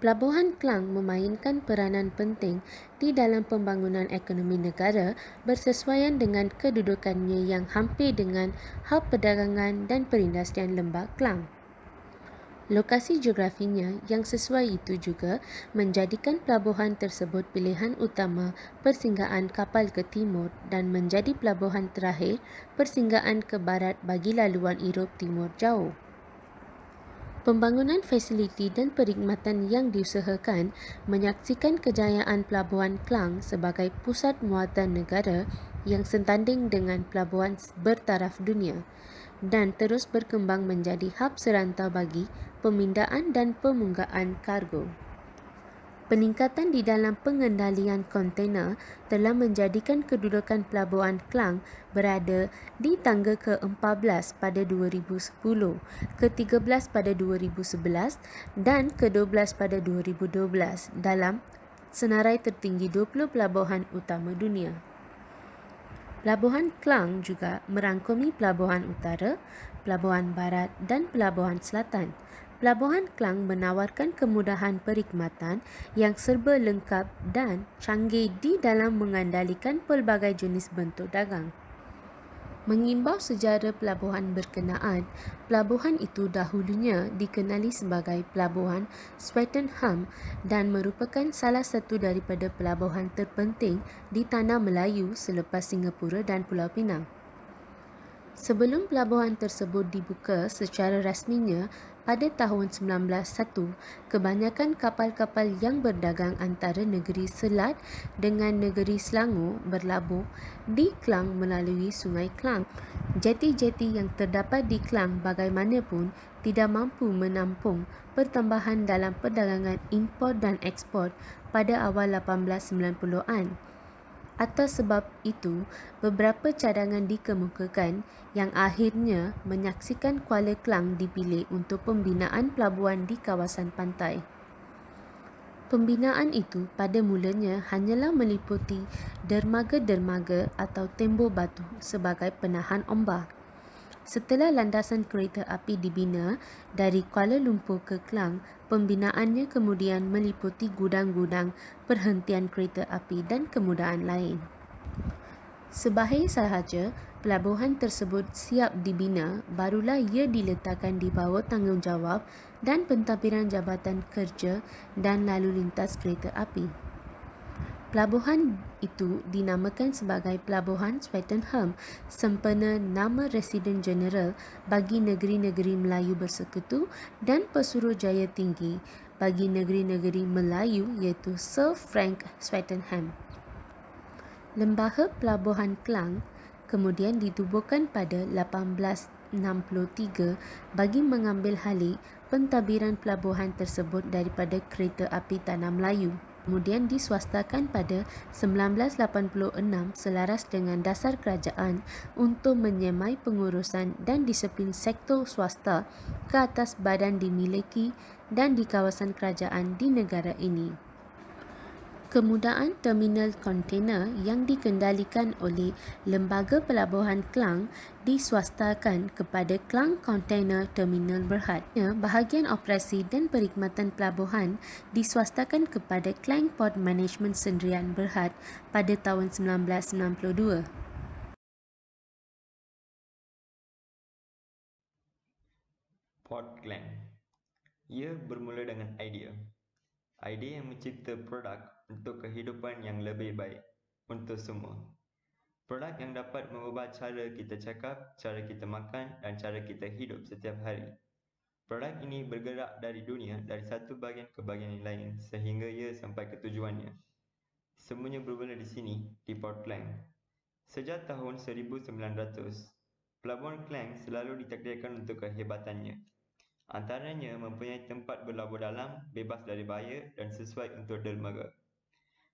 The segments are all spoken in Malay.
Pelabuhan Klang memainkan peranan penting di dalam pembangunan ekonomi negara bersesuaian dengan kedudukannya yang hampir dengan hub perdagangan dan perindustrian Lembah Klang. Lokasi geografinya yang sesuai itu juga menjadikan pelabuhan tersebut pilihan utama persinggahan kapal ke timur dan menjadi pelabuhan terakhir persinggahan ke barat bagi laluan Europ Timur Jauh. Pembangunan fasiliti dan perkhidmatan yang diusahakan menyaksikan kejayaan Pelabuhan Klang sebagai pusat muatan negara yang setanding dengan pelabuhan bertaraf dunia dan terus berkembang menjadi hub serantau bagi pemindaan dan pemunggaan kargo. Peningkatan di dalam pengendalian kontainer telah menjadikan kedudukan Pelabuhan Klang berada di tangga ke-14 pada 2010, ke-13 pada 2011 dan ke-12 pada 2012 dalam senarai tertinggi 20 pelabuhan utama dunia. Pelabuhan Klang juga merangkumi Pelabuhan Utara, Pelabuhan Barat dan Pelabuhan Selatan. Pelabuhan Klang menawarkan kemudahan perkhidmatan yang serba lengkap dan canggih di dalam mengandalkan pelbagai jenis bentuk dagang. Mengimbau sejarah pelabuhan berkenaan, pelabuhan itu dahulunya dikenali sebagai Pelabuhan Swettenham dan merupakan salah satu daripada pelabuhan terpenting di Tanah Melayu selepas Singapura dan Pulau Pinang. Sebelum pelabuhan tersebut dibuka secara rasminya pada tahun 1901, kebanyakan kapal-kapal yang berdagang antara negeri Selat dengan negeri Selangor berlabuh di Klang melalui Sungai Klang. Jeti-jeti yang terdapat di Klang bagaimanapun tidak mampu menampung pertambahan dalam perdagangan import dan ekspor pada awal 1890-an. Atas sebab itu, beberapa cadangan dikemukakan yang akhirnya menyaksikan Kuala Klang dipilih untuk pembinaan pelabuhan di kawasan pantai. Pembinaan itu pada mulanya hanyalah meliputi dermaga-dermaga atau tembok batu sebagai penahan ombak. Setelah landasan kereta api dibina dari Kuala Lumpur ke Klang, pembinaannya kemudian meliputi gudang-gudang perhentian kereta api dan kemudahan lain. Sebahagia sahaja pelabuhan tersebut siap dibina, barulah ia diletakkan di bawah tanggungjawab dan pentadbiran Jabatan Kerja dan Lalu Lintas Kereta Api. Pelabuhan itu dinamakan sebagai Pelabuhan Swettenham sempena nama Residen Jeneral bagi negeri-negeri Melayu Bersekutu dan Pesuruhjaya Tinggi bagi negeri-negeri Melayu iaitu Sir Frank Swettenham. Lembaga Pelabuhan Klang kemudian ditubuhkan pada 1863 bagi mengambil alih pentadbiran pelabuhan tersebut daripada Kereta Api Tanah Melayu. Kemudian diswastakan pada 1986 selaras dengan dasar kerajaan untuk menyemai pengurusan dan disiplin sektor swasta ke atas badan dimiliki dan di kawasan kerajaan di negara ini. Kemudahan terminal kontainer yang dikendalikan oleh Lembaga Pelabuhan Klang diswastakan kepada Klang Container Terminal Berhad. Bahagian operasi dan perkhidmatan pelabuhan diswastakan kepada Klang Port Management Sdn Berhad pada tahun 1992. Port Klang. Ia bermula dengan idea. Idea yang mencipta produk untuk kehidupan yang lebih baik untuk semua. Produk yang dapat mengubah cara kita cakap, cara kita makan dan cara kita hidup setiap hari. Produk ini bergerak dari dunia dari satu bahagian ke bahagian yang lain sehingga ia sampai ke tujuannya. Semuanya bermula di sini, di Port Klang. Sejak tahun 1900, Pelabuhan Klang selalu ditakdirkan untuk kehebatannya. Antaranya mempunyai tempat berlabuh dalam, bebas dari bahaya dan sesuai untuk dermaga.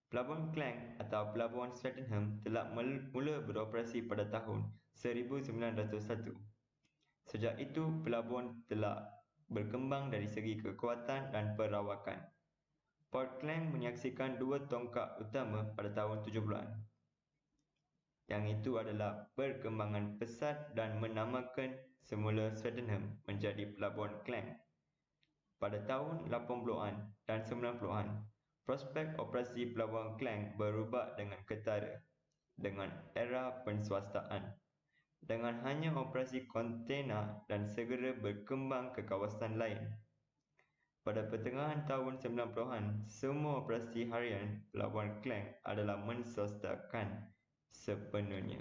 Pelabuhan Klang atau Pelabuhan Swettenham telah mula beroperasi pada tahun 1901. Sejak itu, pelabuhan telah berkembang dari segi kekuatan dan perawakan. Port Klang menyaksikan dua tongkak utama pada tahun 70-an. yang itu adalah perkembangan pesat dan menamakan semula Swettenham menjadi Pelabuhan Klang. Pada tahun 80-an dan 90-an, prospek operasi Pelabuhan Klang berubah dengan ketara dengan era penswastaan, dengan hanya operasi kontena dan segera berkembang ke kawasan lain. Pada pertengahan tahun 90-an, semua operasi harian Pelabuhan Klang adalah menswastakan sepenuhnya.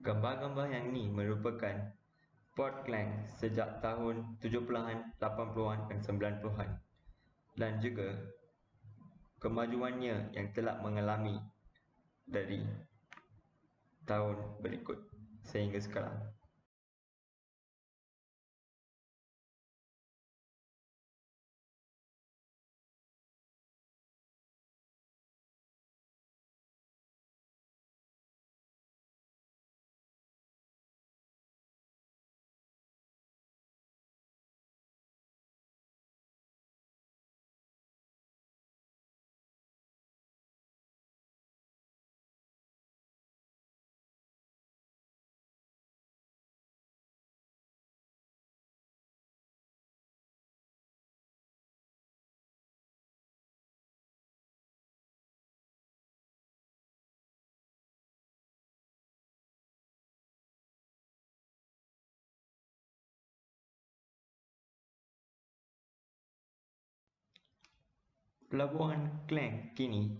Gambar-gambar yang ini merupakan Port Klang sejak tahun 70-an, 80-an dan 90-an dan juga kemajuannya yang telah mengalami dari tahun berikut sehingga sekarang. Pelabuhan Klang kini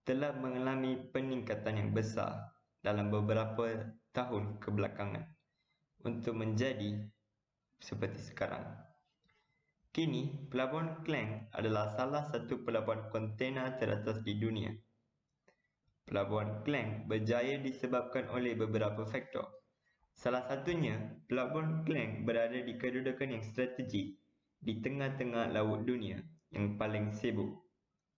telah mengalami peningkatan yang besar dalam beberapa tahun kebelakangan untuk menjadi seperti sekarang. Kini, Pelabuhan Klang adalah salah satu pelabuhan kontena teratas di dunia. Pelabuhan Klang berjaya disebabkan oleh beberapa faktor. Salah satunya, Pelabuhan Klang berada di kedudukan yang strategik di tengah-tengah laut dunia yang paling sibuk,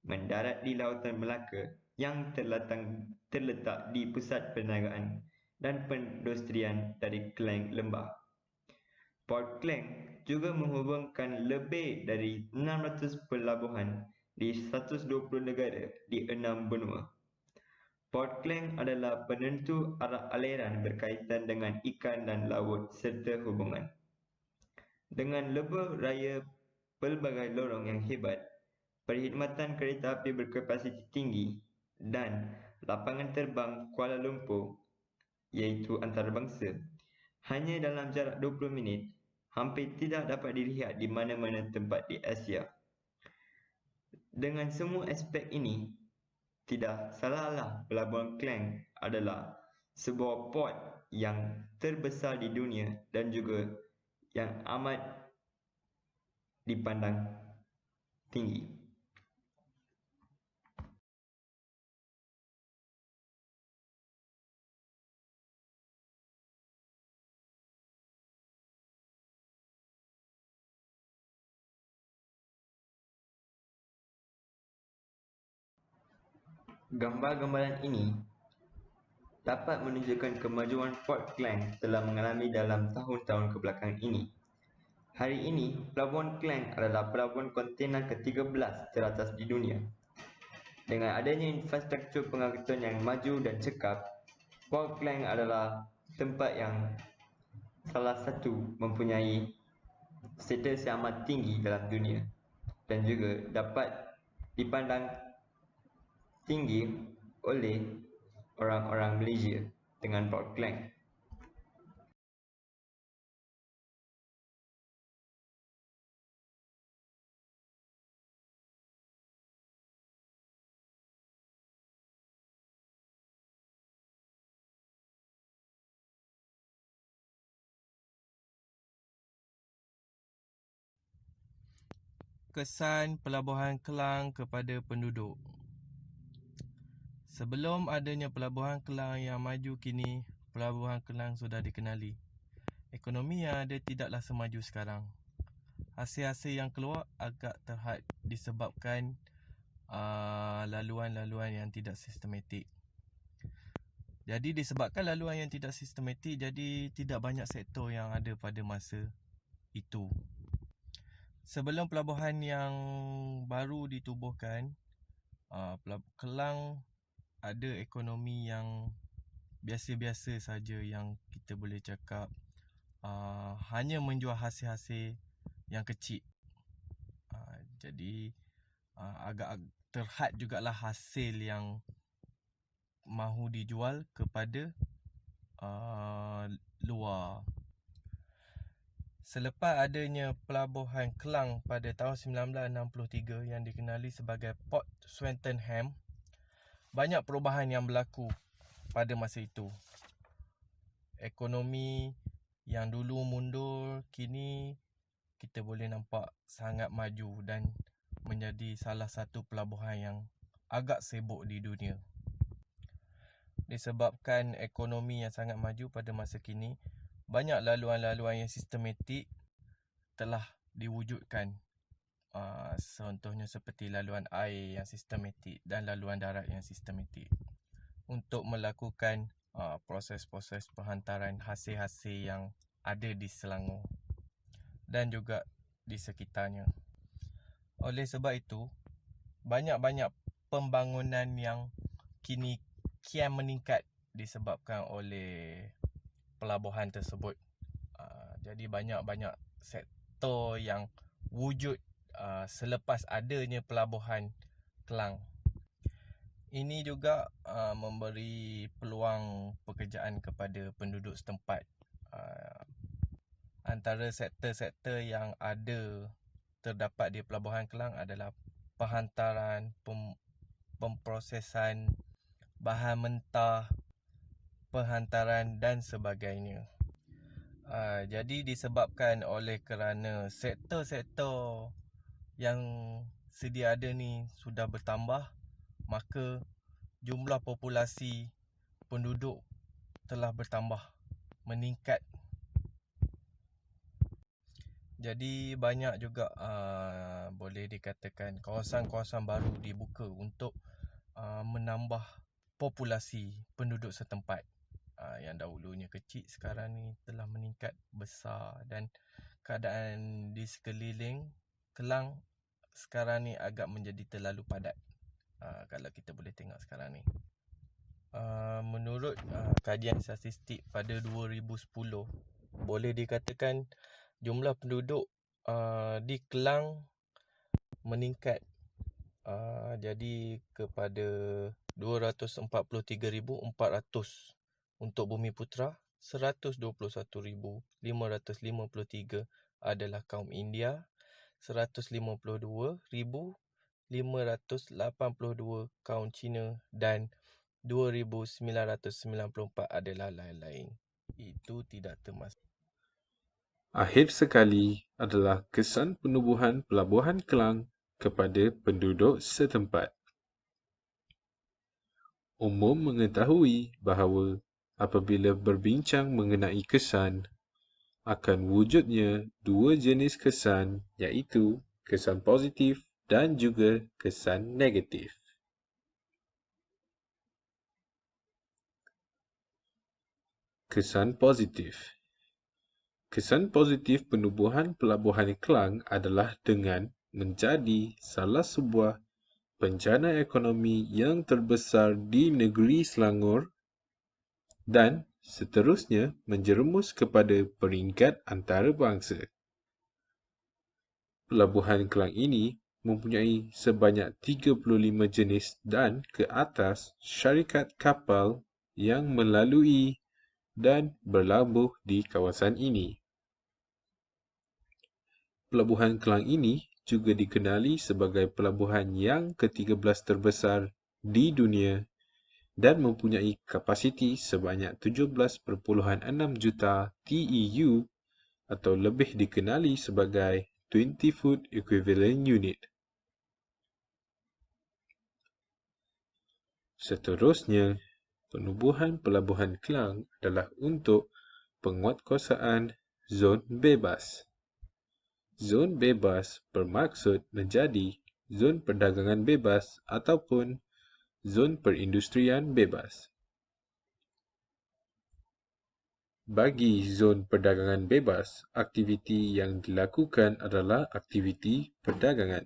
mendarat di Lautan Melaka yang terletak di pusat perniagaan dan perindustrian dari Klang Lembah. Port Klang juga menghubungkan lebih dari 600 pelabuhan di 120 negara di 6 benua. Port Klang adalah penentu arah aliran berkaitan dengan ikan dan laut serta hubungan. Dengan lebuh raya pelbagai lorong yang hebat, perkhidmatan kereta api berkapasiti tinggi dan lapangan terbang Kuala Lumpur iaitu antarabangsa hanya dalam jarak 20 minit hampir tidak dapat dilihat di mana-mana tempat di Asia. Dengan semua aspek ini, tidak salahlah Pelabuhan Klang adalah sebuah port yang terbesar di dunia dan juga yang amat dipandang tinggi. Gambar-gambaran ini dapat menunjukkan kemajuan Port Klang telah mengalami dalam tahun-tahun kebelakangan ini. Hari ini, Pelabuhan Klang adalah pelabuhan kontena ke-13 teratas di dunia. Dengan adanya infrastruktur pengangkutan yang maju dan cekap, Port Klang adalah tempat yang salah satu mempunyai status yang amat tinggi dalam dunia dan juga dapat dipandang tinggi oleh orang-orang Malaysia dengan Port Klang. Kesan Pelabuhan Klang kepada penduduk. Sebelum adanya Pelabuhan Klang yang maju kini, Pelabuhan Klang sudah dikenali. Ekonomi yang ada tidaklah semaju sekarang. Hasil-hasil yang keluar agak terhad disebabkan laluan-laluan yang tidak sistematik. Jadi disebabkan laluan yang tidak sistematik, jadi tidak banyak sektor yang ada pada masa itu. Sebelum pelabuhan yang baru ditubuhkan, Kelang ada ekonomi yang biasa-biasa saja, yang kita boleh cakap hanya menjual hasil-hasil yang kecil. Jadi agak terhad jugalah hasil yang mahu dijual kepada luar. Selepas adanya pelabuhan Kelang pada tahun 1963 yang dikenali sebagai Port Swettenham, banyak perubahan yang berlaku pada masa itu. Ekonomi yang dulu mundur, kini kita boleh nampak sangat maju dan menjadi salah satu pelabuhan yang agak sibuk di dunia. Disebabkan ekonomi yang sangat maju pada masa kini, banyak laluan-laluan yang sistematik telah diwujudkan. Contohnya seperti laluan air yang sistematik dan laluan darat yang sistematik untuk melakukan proses-proses penghantaran hasil-hasil yang ada di Selangor dan juga di sekitarnya. Oleh sebab itu, banyak-banyak pembangunan yang kini kian meningkat disebabkan oleh pelabuhan tersebut. Jadi banyak-banyak sektor yang wujud selepas adanya pelabuhan Kelang. Ini juga memberi peluang pekerjaan kepada penduduk setempat. Antara sektor-sektor yang ada terdapat di pelabuhan Kelang adalah penghantaran, pemprosesan bahan mentah, penghantaran dan sebagainya. Jadi disebabkan oleh kerana sektor-sektor yang sedia ada ni sudah bertambah, maka jumlah populasi penduduk telah bertambah, meningkat. Jadi banyak juga boleh dikatakan kawasan-kawasan baru dibuka untuk menambah populasi penduduk setempat. Yang dahulunya kecil, sekarang ni telah meningkat besar, dan keadaan di sekeliling Kelang sekarang ni agak menjadi terlalu padat. Kalau kita boleh tengok sekarang ni. Menurut kajian statistik pada 2010, boleh dikatakan jumlah penduduk di Kelang meningkat jadi kepada 243,400 untuk Bumiputera, 121,553 adalah kaum India, 152,582 kaum Cina dan 2,994 adalah lain-lain. Itu tidak termasuk. Akhir sekali adalah kesan penubuhan Pelabuhan Kelang kepada penduduk setempat. Umum mengetahui bahawa apabila berbincang mengenai kesan, akan wujudnya dua jenis kesan, iaitu kesan positif dan juga kesan negatif. Kesan positif. Kesan positif penubuhan Pelabuhan Kelang adalah dengan menjadi salah sebuah bencana ekonomi yang terbesar di negeri Selangor dan seterusnya menjerumus kepada peringkat antarabangsa. Pelabuhan Kelang ini mempunyai sebanyak 35 jenis dan ke atas syarikat kapal yang melalui dan berlabuh di kawasan ini. Pelabuhan Kelang ini juga dikenali sebagai pelabuhan yang ke-13 terbesar di dunia dan mempunyai kapasiti sebanyak 17.6 juta TEU atau lebih dikenali sebagai 20 Food Equivalent Unit. Seterusnya, penubuhan Pelabuhan Kelang adalah untuk penguatkuasaan zon bebas. Zon bebas bermaksud menjadi zon perdagangan bebas ataupun zon perindustrian bebas. Bagi zon perdagangan bebas, aktiviti yang dilakukan adalah aktiviti perdagangan.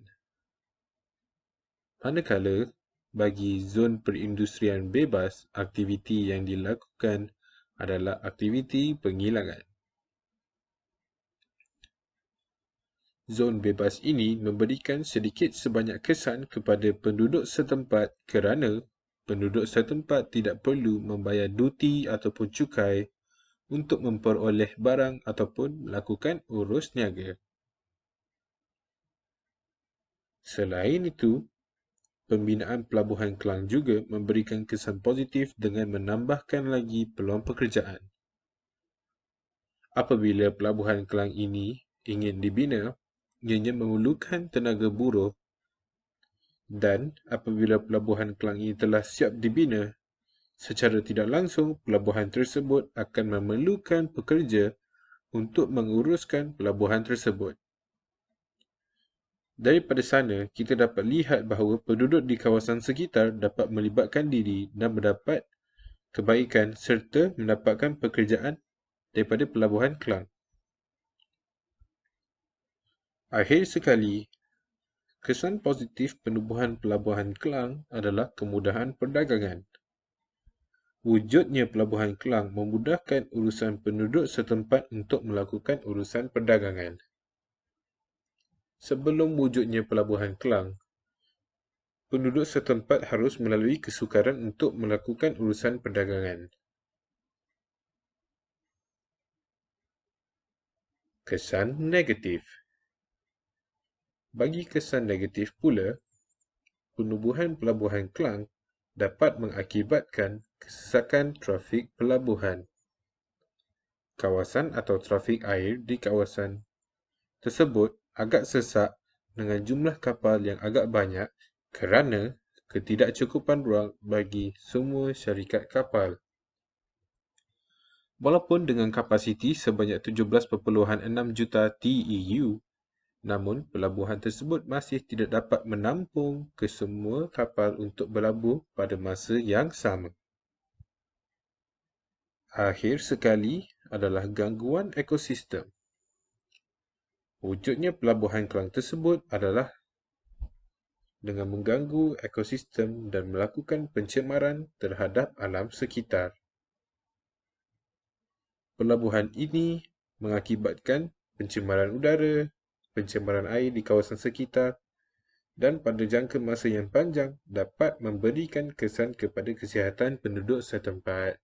Manakala, bagi zon perindustrian bebas, aktiviti yang dilakukan adalah aktiviti penghilangan. Zon bebas ini memberikan sedikit sebanyak kesan kepada penduduk setempat kerana penduduk setempat tidak perlu membayar duti ataupun cukai untuk memperoleh barang ataupun melakukan urus niaga. Selain itu, pembinaan Pelabuhan Klang juga memberikan kesan positif dengan menambahkan lagi peluang pekerjaan. Apabila Pelabuhan Klang ini ingin dibina, ianya memerlukan tenaga buruh, dan apabila Pelabuhan Klang ini telah siap dibina, secara tidak langsung pelabuhan tersebut akan memerlukan pekerja untuk menguruskan pelabuhan tersebut. Daripada sana, kita dapat lihat bahawa penduduk di kawasan sekitar dapat melibatkan diri dan mendapat kebaikan serta mendapatkan pekerjaan daripada Pelabuhan Klang. Akhir sekali, kesan positif penubuhan Pelabuhan Klang adalah kemudahan perdagangan. Wujudnya Pelabuhan Klang memudahkan urusan penduduk setempat untuk melakukan urusan perdagangan. Sebelum wujudnya Pelabuhan Klang, penduduk setempat harus melalui kesukaran untuk melakukan urusan perdagangan. Kesan negatif. Bagi kesan negatif pula, penubuhan Pelabuhan Klang dapat mengakibatkan kesesakan trafik pelabuhan. Kawasan atau trafik air di kawasan tersebut agak sesak dengan jumlah kapal yang agak banyak kerana ketidakcukupan ruang bagi semua syarikat kapal. Walaupun dengan kapasiti sebanyak 17.6 juta TEU, namun pelabuhan tersebut masih tidak dapat menampung kesemua kapal untuk berlabuh pada masa yang sama. Akhir sekali adalah gangguan ekosistem. Wujudnya Pelabuhan Klang tersebut adalah dengan mengganggu ekosistem dan melakukan pencemaran terhadap alam sekitar. Pelabuhan ini mengakibatkan pencemaran udara, pencemaran air di kawasan sekitar, dan pada jangka masa yang panjang dapat memberikan kesan kepada kesihatan penduduk setempat.